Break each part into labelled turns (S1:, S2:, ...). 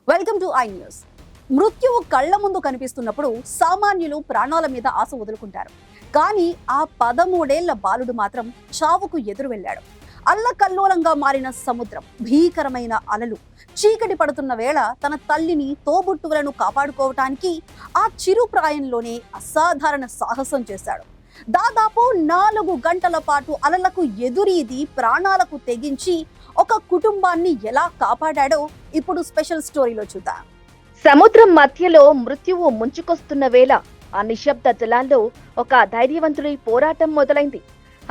S1: Welcome to I news. మృత్యువు కళ్ల ముందు కనిపిస్తున్నప్పుడు సామాన్యులు ప్రాణాల మీద ఆశ వదులుకుంటారు. కానీ ఆ 13 ఏళ్ల బాలుడు మాత్రం చావుకు ఎదురు వెళ్ళాడు. అల్లకల్లోలంగా మారిన సముద్రం, భీకరమైన అలలు, చీకటి పడుతున్న వేళ తన తల్లిని, తోబుట్టువులను కాపాడుకోవటానికి ఆ చిరు ప్రాయంలోనే అసాధారణ సాహసం చేశాడు. దాదాపు 4 గంటల పాటు అలలకు ఎదురీది ప్రాణాలకు తెగించి ఒక కుటుంబాన్ని ఎలా కాపాడాడో ఇప్పుడు స్పెషల్ స్టోరీలో చూద్దాం.
S2: సముద్రం మధ్యలో మృత్యువు ముంచుకొస్తున్న వేళ ఆ నిశ్శబ్ద జలాల్లో ఒక ధైర్యవంతుడి పోరాటం మొదలైంది.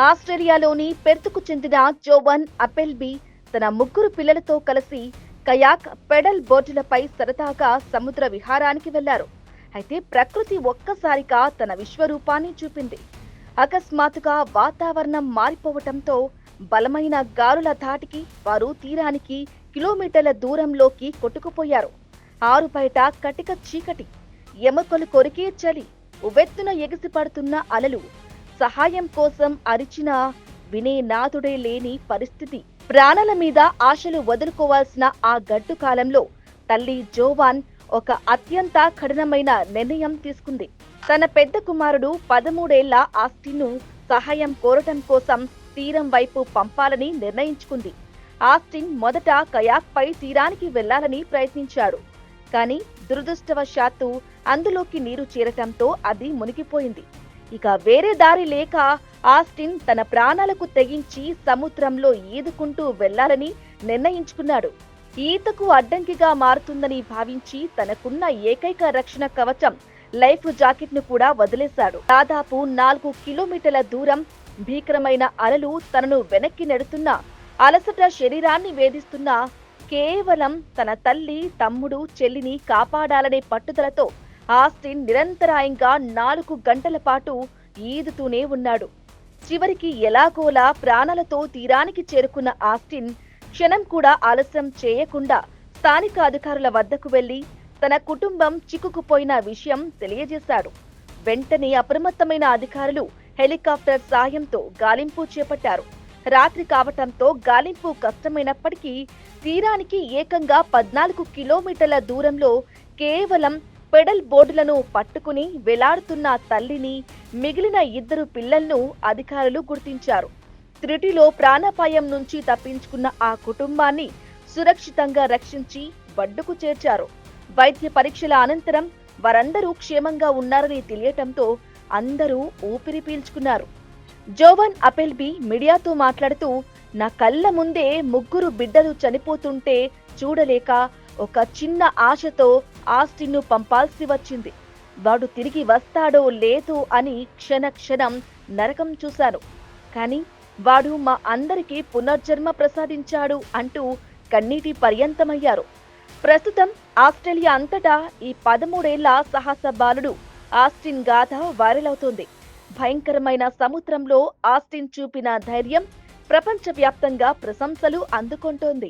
S2: ఆస్ట్రేలియాలోని పెర్త్కు చెందిన జోవన్ అపెల్బీ తన 3 పిల్లలతో కలిసి కయాక్, పెడల్ బోటులపై సరదాగా సముద్ర విహారానికి వెళ్లారు. అయితే ప్రకృతి ఒక్కసారిగా తన విశ్వరూపాన్ని చూపింది. అకస్మాత్తుగా వాతావరణం మారిపోవటంతో బలమైన గాలుల ధాటికి వారు తీరానికి కిలోమీటర్ల దూరంలోకి కొట్టుకుపోయారు. ఆరు బయట కటిక చీకటి, ఎముకలు కొరికే చలి, ఉవ్వెత్తున ఎగిసిపడుతున్న అలలు. సహాయం కోసం అరిచినా వినే నాథుడే లేని పరిస్థితి. ప్రాణాల మీద ఆశలు వదులుకోవాల్సిన ఆ గడ్డు కాలంలో తల్లి జోవాన్ ఒక అత్యంత కఠినమైన నిర్ణయం తీసుకుంది. తన పెద్ద కుమారుడు 13 ఏళ్ల ఆస్టిన్ను సహాయం కోరటం కోసం తీరం వైపు పంపాలని నిర్ణయించుకుంది. ఆస్టిన్ మొదట కయాక్ పై తీరానికి వెళ్లాలని ప్రయత్నించాడు. కానీ దురదృష్టవశాత్తు అందులోకి నీరు చేరటంతో అది మునిగిపోయింది. ఇక వేరే దారి లేక ఆస్టిన్ తన ప్రాణాలకు తెగించి సముద్రంలో ఈదుకుంటూ వెళ్లాలని నిర్ణయించుకున్నాడు. ఈతకు అడ్డంకిగా మారుతుందని భావించి తనకున్న ఏకైక రక్షణ కవచం లైఫ్ జాకెట్ ను కూడా వదిలేశాడు. దాదాపు 4 కిలోమీటర్ల దూరం భీకరమైన అలలు తనను వెనక్కి నెడుతున్న అలసట శరీరాన్ని వేధిస్తున్నా కేవలం తన తల్లి, తమ్ముడు, చెల్లిని కాపాడాలనే పట్టుదలతో ఆస్టిన్ నిరంతరాయంగా 4 గంటల పాటు ఈదుతూనే ఉన్నాడు. చివరికి ఎలాగోలా ప్రాణాలతో తీరానికి చేరుకున్న ఆస్టిన్ క్షణం కూడా ఆలస్యం చేయకుండా స్థానిక అధికారుల వద్దకు వెళ్లి తన కుటుంబం చిక్కుకుపోయిన విషయం తెలియజేశాడు. వెంటనే అప్రమత్తమైన అధికారులు హెలికాప్టర్ సాయంతో గాలింపు చేపట్టారు. రాత్రి కావటంతో గాలింపు కష్టమైనప్పటికీ తీరానికి ఏకంగా 14 కిలోమీటర్ల దూరంలో కేవలం పెడల్ బోర్డులను పట్టుకుని వేలాడుతున్న తల్లిని, మిగిలిన 2 పిల్లలను అధికారులు గుర్తించారు. త్రుటిలో ప్రాణాపాయం నుంచి తప్పించుకున్న ఆ కుటుంబాన్ని సురక్షితంగా రక్షించి ఒడ్డుకు చేర్చారు. వైద్య పరీక్షల అనంతరం వారందరూ క్షేమంగా ఉన్నారని తెలియటంతో అందరూ ఊపిరి పీల్చుకున్నారు. జోవన్ అపెల్బీ మీడియాతో మాట్లాడుతూ, నా కళ్ళ ముందే 3 బిడ్డలు చనిపోతుంటే చూడలేక ఒక చిన్న ఆశతో ఆస్టిన్ను పంపాల్సి వచ్చింది. వాడు తిరిగి వస్తాడో లేదో అని క్షణం నరకం చూశాను. కానీ వాడు మా అందరికీ పునర్జన్మ ప్రసాదించాడు అంటూ కన్నీటి పర్యంతమయ్యారు. ప్రస్తుతం ఆస్ట్రేలియా అంతటా ఈ 13 ఏళ్ల సాహస బాలుడు ఆస్టిన్ గాథ వైరల్ అవుతోంది. భయంకరమైన సముద్రంలో ఆస్టిన్ చూపిన ధైర్యం ప్రపంచవ్యాప్తంగా ప్రశంసలు అందుకుంటోంది.